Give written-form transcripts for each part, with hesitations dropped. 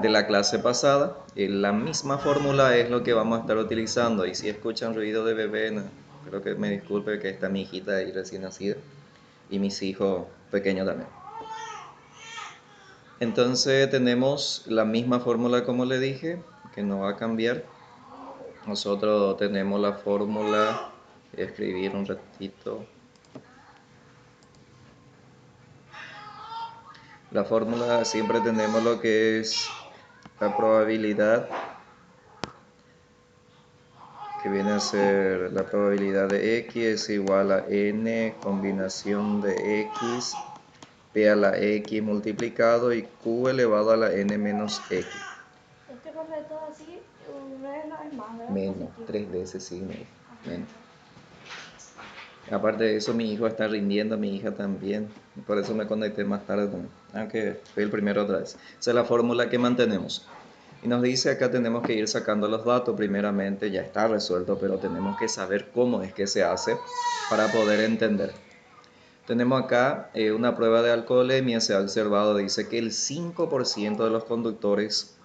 de la clase pasada. La misma fórmula es lo que vamos a estar utilizando. Y si escuchan ruido de bebé, no, creo que me disculpe, que está mi hijita ahí recién nacida y mis hijos pequeños también. Entonces tenemos la misma fórmula como le dije, que no va a cambiar. Nosotros tenemos la fórmula, voy a escribir un ratito. La fórmula siempre tenemos lo que es la probabilidad, que viene a ser la probabilidad de x es igual a n combinación de x, p a la x multiplicado y q elevado a la n menos x. Este correcto así, no es más, ¿verdad? Menos, 3 veces signo, menos. Aparte de eso, mi hijo está rindiendo, mi hija también. Por eso me conecté más tarde también. Aunque fui el primero otra vez. Esa es la fórmula que mantenemos. Y nos dice acá tenemos que ir sacando los datos. Primeramente ya está resuelto, pero tenemos que saber cómo es que se hace para poder entender. Tenemos acá una prueba de alcoholemia. Se ha observado, dice que el 5% de los conductores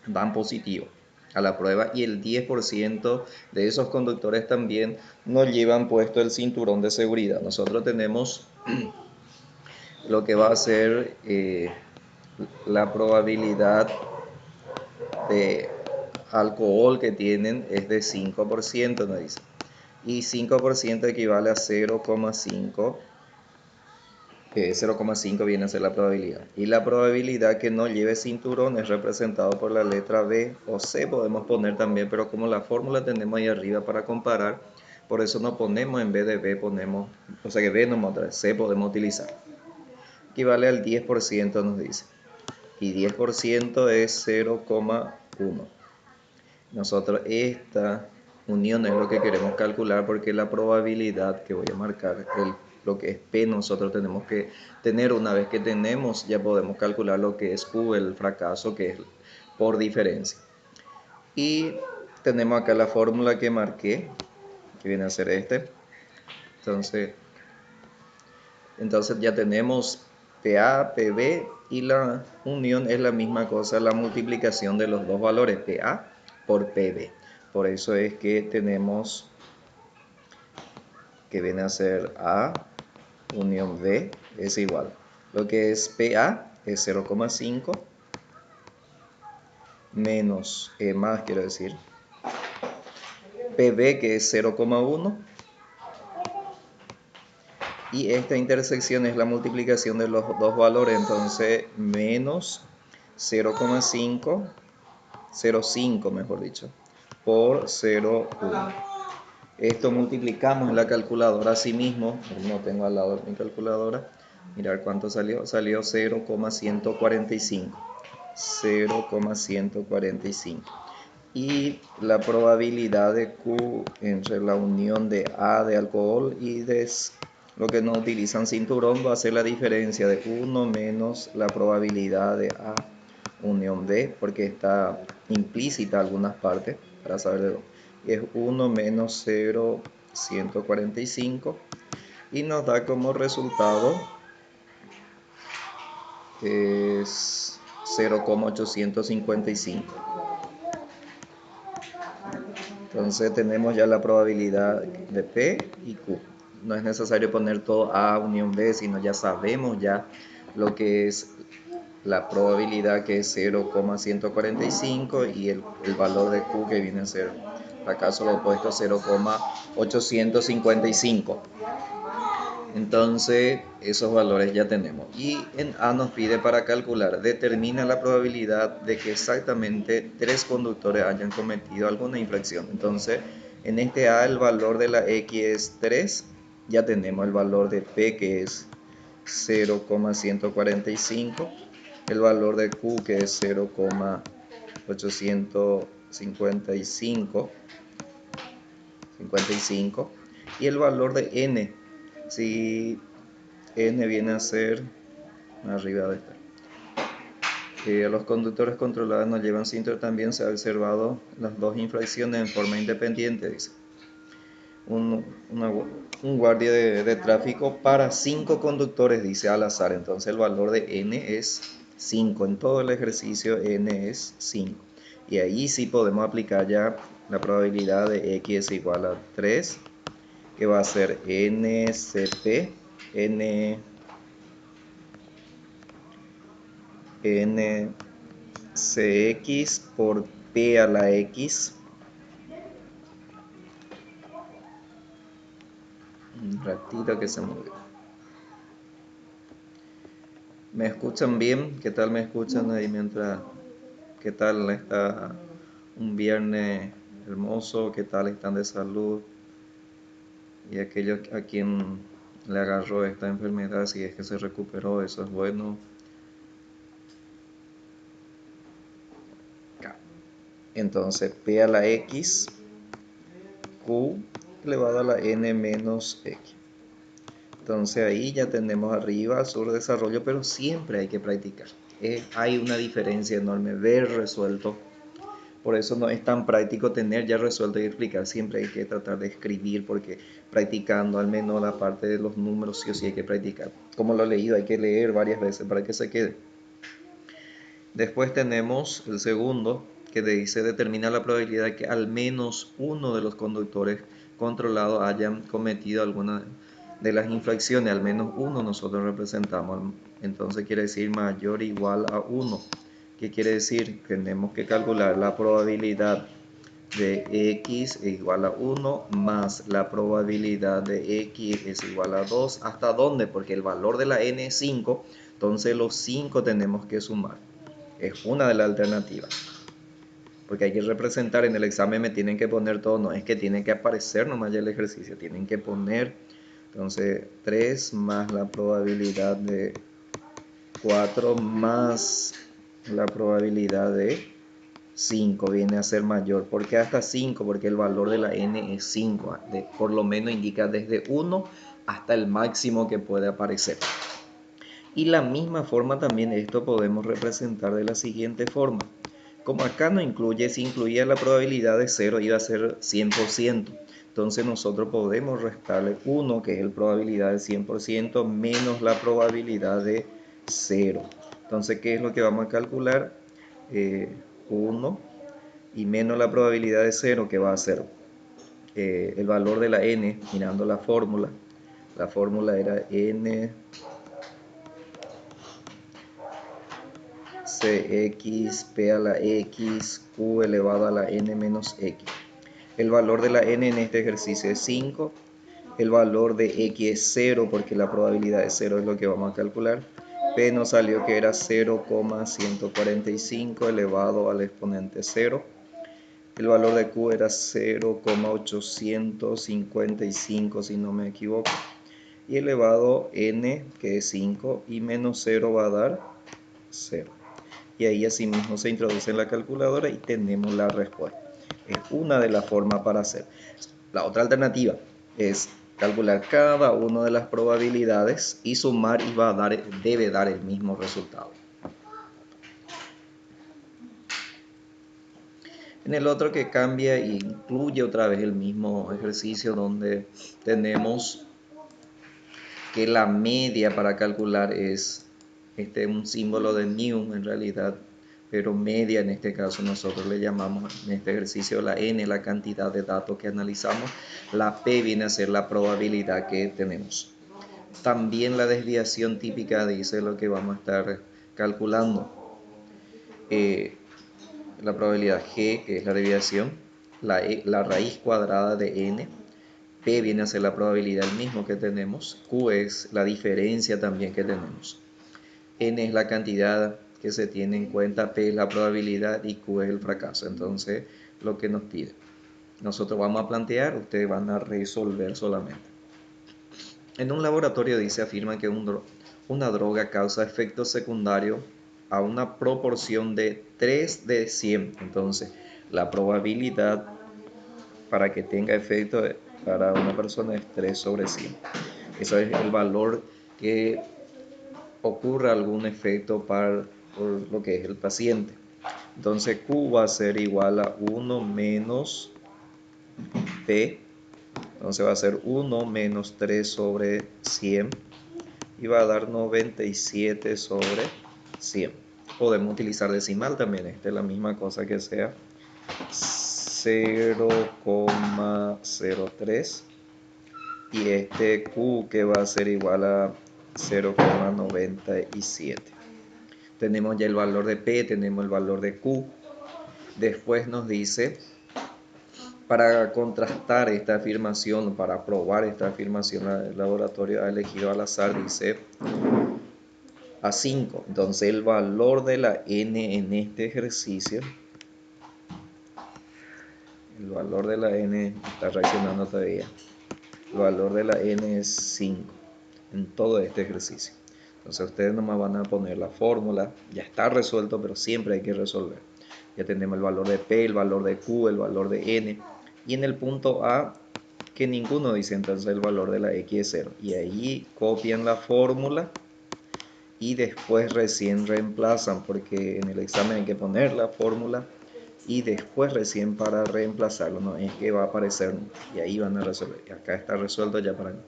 dan positivo a la prueba y el 10% de esos conductores también no llevan puesto el cinturón de seguridad. Nosotros tenemos lo que va a ser la probabilidad de alcohol que tienen es de 5%, nos dice. Y 5% equivale a 0,5. 0,5 viene a ser la probabilidad. Y la probabilidad que no lleve cinturón es representado por la letra B o C, podemos poner también, pero como la fórmula tenemos ahí arriba para comparar, por eso no ponemos en vez de B, ponemos, o sea que B no otra vez, C podemos utilizar. Equivale al 10% nos dice. Y 10% es 0,1. Nosotros esta unión es lo que queremos calcular porque la probabilidad que voy a marcar, lo que es P, nosotros tenemos que tener una vez que tenemos, ya podemos calcular lo que es Q, el fracaso, que es por diferencia. Y tenemos acá la fórmula que marqué, que viene a ser este. Entonces ya tenemos PA, PB y la unión es la misma cosa, la multiplicación de los dos valores, PA por PB. Por eso es que tenemos que viene a ser A unión B es igual. Lo que es PA es 0,5 menos más, quiero decir, PB que es 0,1 y esta intersección es la multiplicación de los dos valores, entonces menos 0,5, 0,5 mejor dicho, por 0,1. Esto multiplicamos en la calculadora así mismo, no tengo al lado mi calculadora, mirar cuánto salió, salió 0,145, 0,145. Y la probabilidad de Q entre la unión de A de alcohol y de lo que no utilizan cinturón va a ser la diferencia de 1 menos la probabilidad de A unión B, porque está implícita algunas partes, para saber de dónde. Es 1 menos 0,145 y nos da como resultado es 0,855. Entonces tenemos ya la probabilidad de P y Q. No es necesario poner todo A unión B, sino ya sabemos ya lo que es la probabilidad, que es 0,145 y el valor de Q, que viene a ser, acaso lo opuesto, 0,855. Entonces esos valores ya tenemos. Y en A nos pide para calcular, determina la probabilidad de que exactamente 3 conductores hayan cometido alguna infracción. Entonces en este A el valor de la X es 3, ya tenemos el valor de P que es 0,145, el valor de Q que es 0,855 y el valor de N, si N viene a ser arriba de esta. Los conductores controlados no llevan cinturón, también se ha observado las dos infracciones en forma independiente, dice. Un guardia de tráfico para 5 conductores, dice al azar, entonces el valor de N es 5. En todo el ejercicio n es 5. Y ahí sí podemos aplicar ya la probabilidad de x es igual a 3, que va a ser ncp, ncx por p a la x. Un ratito que se movió. ¿Me escuchan bien? ¿Qué tal me escuchan ahí mientras? ¿Qué tal está un viernes hermoso? ¿Qué tal están de salud? Y aquellos a quien le agarró esta enfermedad, si es que se recuperó, eso es bueno. Entonces, p a la x, q elevado a la n menos x. Entonces ahí ya tenemos arriba sobre desarrollo, pero siempre hay que practicar. Hay una diferencia enorme, ver resuelto. Por eso no es tan práctico tener ya resuelto y explicar. Siempre hay que tratar de escribir, porque practicando al menos la parte de los números sí o sí hay que practicar. Como lo he leído, hay que leer varias veces para que se quede. Después tenemos el segundo, que dice determina la probabilidad de que al menos uno de los conductores controlados hayan cometido alguna de las infracciones. Al menos uno nosotros representamos. Entonces quiere decir mayor o igual a 1. ¿Qué quiere decir? Tenemos que calcular la probabilidad de x es igual a 1 más la probabilidad de x es igual a 2. ¿Hasta dónde? Porque el valor de la n es 5, entonces los 5 tenemos que sumar. Es una de las alternativas. Porque hay que representar, en el examen me tienen que poner todo, no es que tiene que aparecer nomás ya el ejercicio, tienen que poner. Entonces 3 más la probabilidad de 4 más la probabilidad de 5 viene a ser mayor. ¿Por qué hasta 5? Porque el valor de la n es 5. Por lo menos indica desde 1 hasta el máximo que puede aparecer. Y la misma forma también esto podemos representar de la siguiente forma. Como acá no incluye, si incluía la probabilidad de 0 iba a ser 100%. Entonces nosotros podemos restarle 1, que es la probabilidad del 100%, menos la probabilidad de 0. Entonces, ¿qué es lo que vamos a calcular? 1 y menos la probabilidad de 0, que va a ser el valor de la n, mirando la fórmula. La fórmula era n cx p a la x q elevado a la n menos x. El valor de la n en este ejercicio es 5. El valor de x es 0 porque la probabilidad de 0 es lo que vamos a calcular. P nos salió que era 0,145 elevado al exponente 0. El valor de q era 0,855 si no me equivoco. Y elevado n, que es 5, y menos 0 va a dar 0. Y ahí asimismo se introduce en la calculadora y tenemos la respuesta. Es una de las formas para hacer. La otra alternativa es calcular cada una de las probabilidades y sumar y debe dar el mismo resultado. En el otro que cambia e incluye otra vez el mismo ejercicio donde tenemos que la media para calcular es un símbolo de mu en realidad, pero media en este caso nosotros le llamamos en este ejercicio la n, la cantidad de datos que analizamos. La p viene a ser la probabilidad que tenemos. También la desviación típica dice lo que vamos a estar calculando. La probabilidad g, que es la desviación, la raíz cuadrada de n. P viene a ser la probabilidad el mismo que tenemos. Q es la diferencia también que tenemos. N es la cantidad que se tiene en cuenta, P es la probabilidad y Q es el fracaso. Entonces, lo que nos pide. Nosotros vamos a plantear, ustedes van a resolver solamente. En un laboratorio afirma que una droga causa efectos secundarios a una proporción de 3 de 100. Entonces, la probabilidad para que tenga efecto para una persona es 3 sobre 100. Ese es el valor que ocurra algún efecto por lo que es el paciente. Entonces Q va a ser igual a 1 menos P. Entonces va a ser 1 menos 3 sobre 100 y va a dar 97 sobre 100. Podemos utilizar decimal también, esta es la misma cosa que sea 0,03 y este Q que va a ser igual a 0,97. Tenemos ya el valor de P, tenemos el valor de Q. Después nos dice, para contrastar esta afirmación, para probar esta afirmación, el laboratorio ha elegido al azar, dice a 5. Entonces el valor de la n en este ejercicio, el valor de la n está reaccionando todavía, el valor de la n es 5 en todo este ejercicio. Entonces ustedes nomás van a poner la fórmula, ya está resuelto, pero siempre hay que resolver. Ya tenemos el valor de P, el valor de Q, el valor de N, y en el punto A, que ninguno dice, entonces el valor de la X es 0. Y ahí copian la fórmula y después recién reemplazan, porque en el examen hay que poner la fórmula y después recién para reemplazarlo, no es que va a aparecer y ahí van a resolver. Y acá está resuelto ya para mí.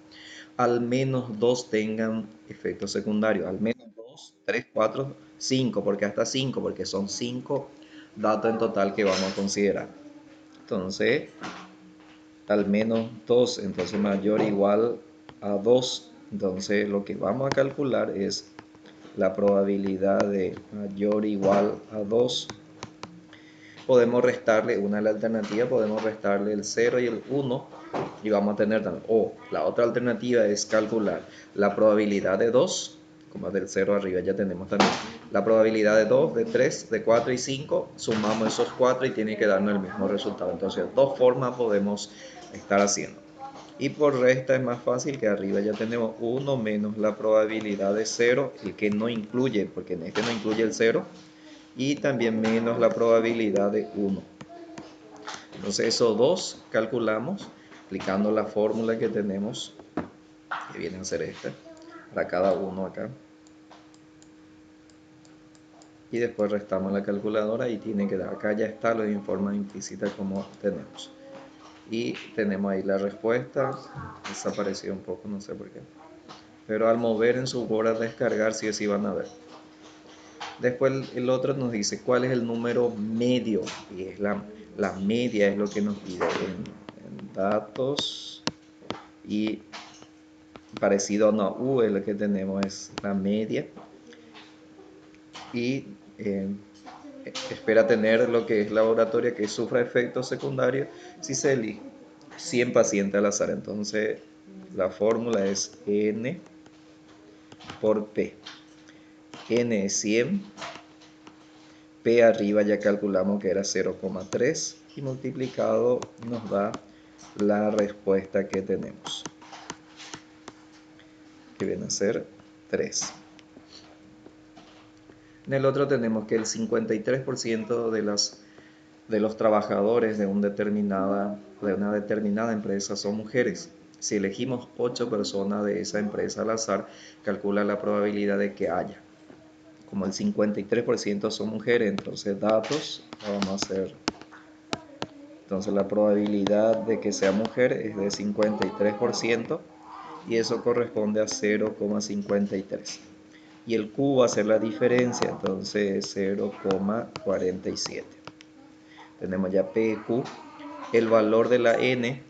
Al menos 2 tengan efectos secundarios, al menos 2, 3, 4, 5, porque hasta 5, porque son 5 datos en total que vamos a considerar. Entonces, al menos 2, entonces mayor o igual a 2. Entonces, lo que vamos a calcular es la probabilidad de mayor o igual a 2. Podemos restarle una de las alternativas, podemos restarle el 0 y el 1 y vamos a tener también, o la otra alternativa es calcular la probabilidad de 2, como del 0 arriba ya tenemos también, la probabilidad de 2, de 3, de 4 y 5, sumamos esos 4 y tiene que darnos el mismo resultado. Entonces, dos formas podemos estar haciendo. Y por resta es más fácil, que arriba ya tenemos 1 menos la probabilidad de 0, el que no incluye, porque en este no incluye el 0, y también menos la probabilidad de 1. Entonces esos dos calculamos aplicando la fórmula que tenemos, que viene a ser esta, para cada uno acá. Y después restamos la calculadora y tiene que dar, acá ya está lo de forma implícita como tenemos. Y tenemos ahí la respuesta, desapareció un poco, no sé por qué. Pero al mover en su Word a descargar, sí o sí van a ver. Después el otro nos dice cuál es el número medio, y es la media, es lo que nos pide en datos, y parecido a una U es lo que tenemos, es la media, y espera tener lo que es laboratorio que sufra efectos secundarios si se elige 100 pacientes al azar. Entonces la fórmula es N por P. N es 100, P arriba ya calculamos que era 0,3 y multiplicado nos da la respuesta que tenemos, que viene a ser 3. En el otro tenemos que el 53% de los trabajadores de una determinada empresa son mujeres. Si elegimos 8 personas de esa empresa al azar, calcula la probabilidad de que haya. Como el 53% son mujeres, entonces datos, vamos a hacer. Entonces la probabilidad de que sea mujer es de 53% y eso corresponde a 0,53. Y el Q va a ser la diferencia, entonces 0,47. Tenemos ya P, Q. El valor de la N,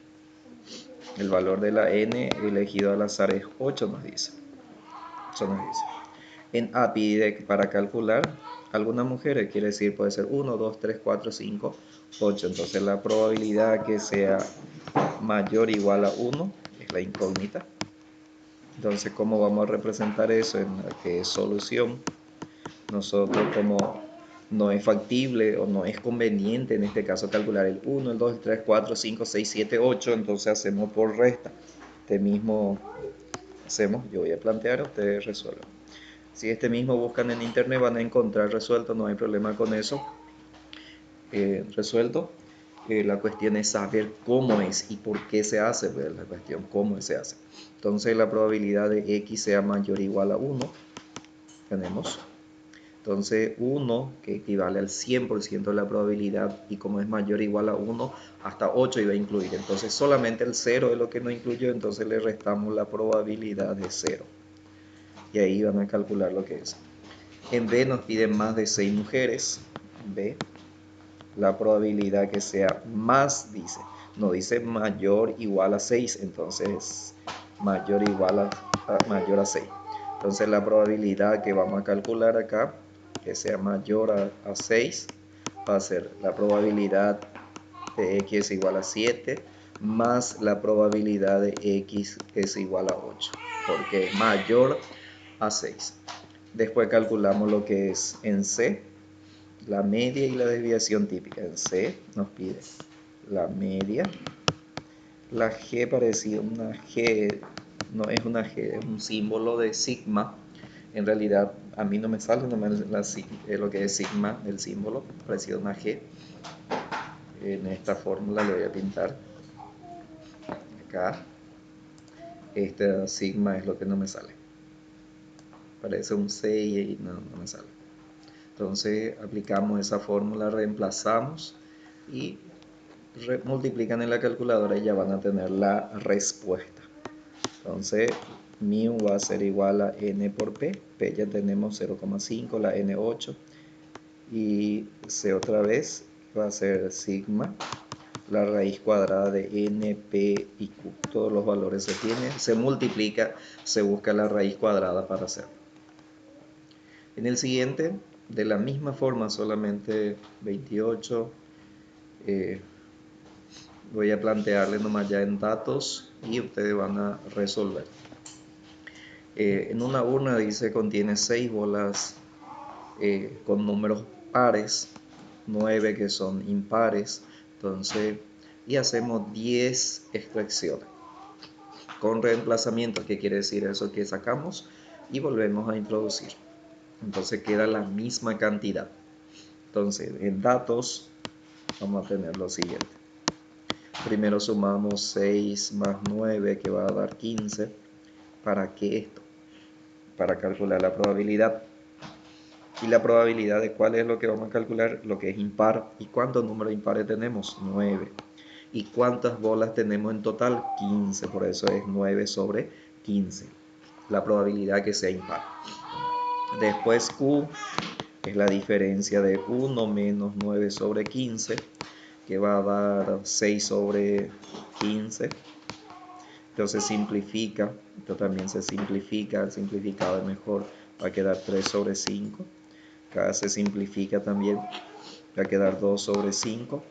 elegido al azar es 8, nos dice. Eso nos dice. En A pide para calcular algunas mujeres, quiere decir puede ser 1, 2, 3, 4, 5, 8. Entonces la probabilidad que sea mayor o igual a 1 es la incógnita. Entonces, ¿cómo vamos a representar eso en la que es solución? Nosotros, como no es factible o no es conveniente en este caso calcular el 1, el 2, el 3, 4, 5, 6, 7, 8, entonces hacemos por resta. Este mismo hacemos, yo voy a plantear, ustedes resuelvan. Si este mismo buscan en internet van a encontrar resuelto, no hay problema con eso. Resuelto. La cuestión es saber cómo es y por qué se hace, ¿verdad? La cuestión cómo se hace. Entonces la probabilidad de X sea mayor o igual a 1, tenemos. Entonces 1, que equivale al 100% de la probabilidad, y como es mayor o igual a 1, hasta 8 iba a incluir. Entonces solamente el 0 es lo que no incluyó, entonces le restamos la probabilidad de 0. Y ahí van a calcular lo que es. En B nos piden más de 6 mujeres. B, la probabilidad que sea más, dice, no dice mayor igual a 6, entonces mayor igual mayor a 6. Entonces la probabilidad que vamos a calcular acá, que sea mayor a 6, va a ser la probabilidad de x es igual a 7 más la probabilidad de x es igual a 8, porque es mayor a 6. Después calculamos lo que es en C, la media y la desviación típica. En C nos pide la media. La G parecía una G, no es una G, es un símbolo de sigma. En realidad a mí no me sale lo que es sigma, el símbolo, parecido a una G. En esta fórmula le voy a pintar acá. Este sigma es lo que no me sale. Parece un C y no me sale. Entonces aplicamos esa fórmula, reemplazamos y multiplican en la calculadora y ya van a tener la respuesta. Entonces mu va a ser igual a n por p. P ya tenemos 0,5, la n 8. Y c otra vez va a ser sigma, la raíz cuadrada de n, p y q. Todos los valores se tienen, se multiplica, se busca la raíz cuadrada para hacerlo. En el siguiente, de la misma forma, solamente 28, voy a plantearle nomás ya en datos y ustedes van a resolver. En una urna dice contiene 6 bolas con números pares, 9 que son impares, entonces, y hacemos 10 extracciones con reemplazamiento. ¿Qué quiere decir eso? Que sacamos y volvemos a introducir. Entonces queda la misma cantidad. Entonces, en datos vamos a tener lo siguiente. Primero sumamos 6 más 9, que va a dar 15. ¿Para qué esto? Para calcular la probabilidad. ¿Y la probabilidad de cuál es lo que vamos a calcular? Lo que es impar. ¿Y cuántos números impares tenemos? 9. ¿Y cuántas bolas tenemos en total? 15. Por eso es 9 sobre 15. La probabilidad que sea impar. Después Q es la diferencia de 1 menos 9 sobre 15, que va a dar 6 sobre 15. Entonces simplifica, esto también se simplifica, el simplificado es mejor, va a quedar 3 sobre 5. Acá se simplifica también, va a quedar 2 sobre 5.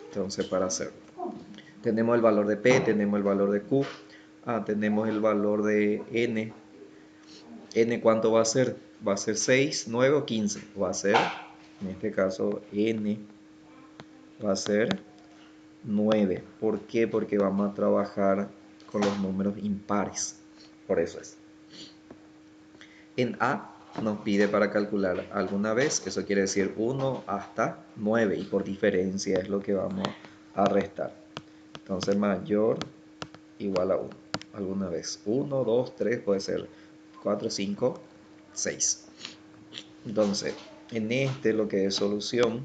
Entonces para hacerlo, tenemos el valor de P, tenemos el valor de Q, tenemos el valor de N. N, ¿cuánto va a ser? Va a ser 6, 9 o 15. Va a ser, en este caso, N va a ser 9. ¿Por qué? Porque vamos a trabajar con los números impares. Por eso es. En A nos pide para calcular alguna vez, eso quiere decir 1 hasta 9, y por diferencia es lo que vamos a restar. Entonces mayor igual a 1. Alguna vez 1, 2, 3, puede ser 4, 5, 6. Entonces, en este lo que es solución,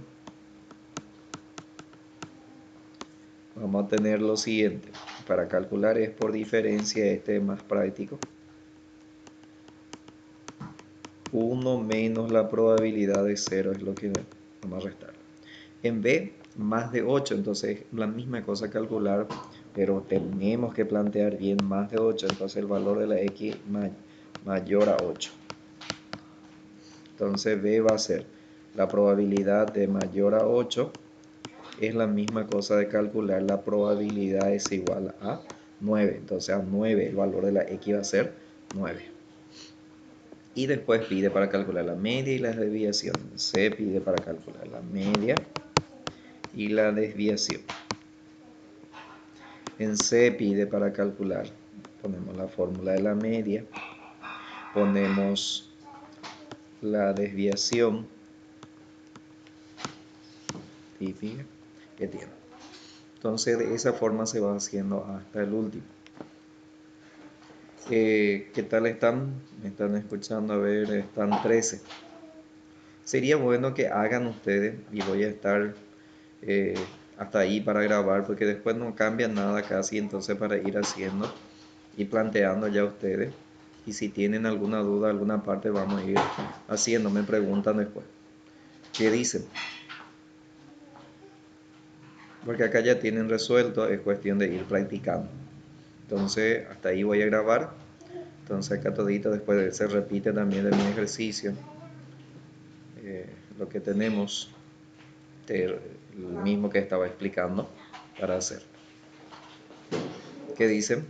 vamos a tener lo siguiente. Para calcular es por diferencia, este es más práctico. 1 menos la probabilidad de 0 es lo que vamos a restar. En B, más de 8, entonces la misma cosa calcular, pero tenemos que plantear bien más de 8, entonces el valor de la X mayor a 8. Entonces B va a ser la probabilidad de mayor a 8, es la misma cosa de calcular la probabilidad es igual a 9. Entonces a 9 el valor de la X va a ser 9. Y después pide para calcular la media y la desviación. C pide para calcular la media y la desviación. En C pide para calcular, ponemos la fórmula de la media, ponemos la desviación típica que tiene. Entonces de esa forma se va haciendo hasta el último. ¿Qué tal están? ¿Me están escuchando? A ver, están 13. Sería bueno que hagan ustedes, y voy a estar hasta ahí para grabar, porque después no cambia nada casi, entonces para ir haciendo y planteando ya ustedes. y si tienen alguna duda, alguna parte, vamos a ir haciendo. Me preguntan después. ¿Qué dicen? Porque acá ya tienen resuelto, es cuestión de ir practicando. Entonces, hasta ahí voy a grabar. Entonces, acá todito después se repite también de mi ejercicio. Lo que tenemos, el mismo que estaba explicando para hacer. ¿Qué dicen?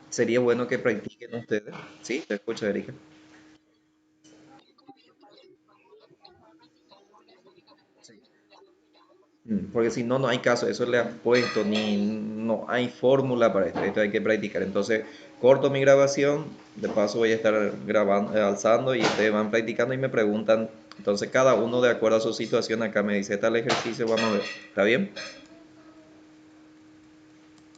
Sería bueno que practiquen ustedes. ¿Sí? ¿Te escucho, Erika? Porque si no, no hay caso, eso le has puesto, ni no hay fórmula para esto, esto hay que practicar. Entonces, corto mi grabación, de paso voy a estar grabando, alzando y ustedes van practicando y me preguntan. Entonces, cada uno de acuerdo a su situación, acá me dice, tal ejercicio, vamos a ver, ¿está bien?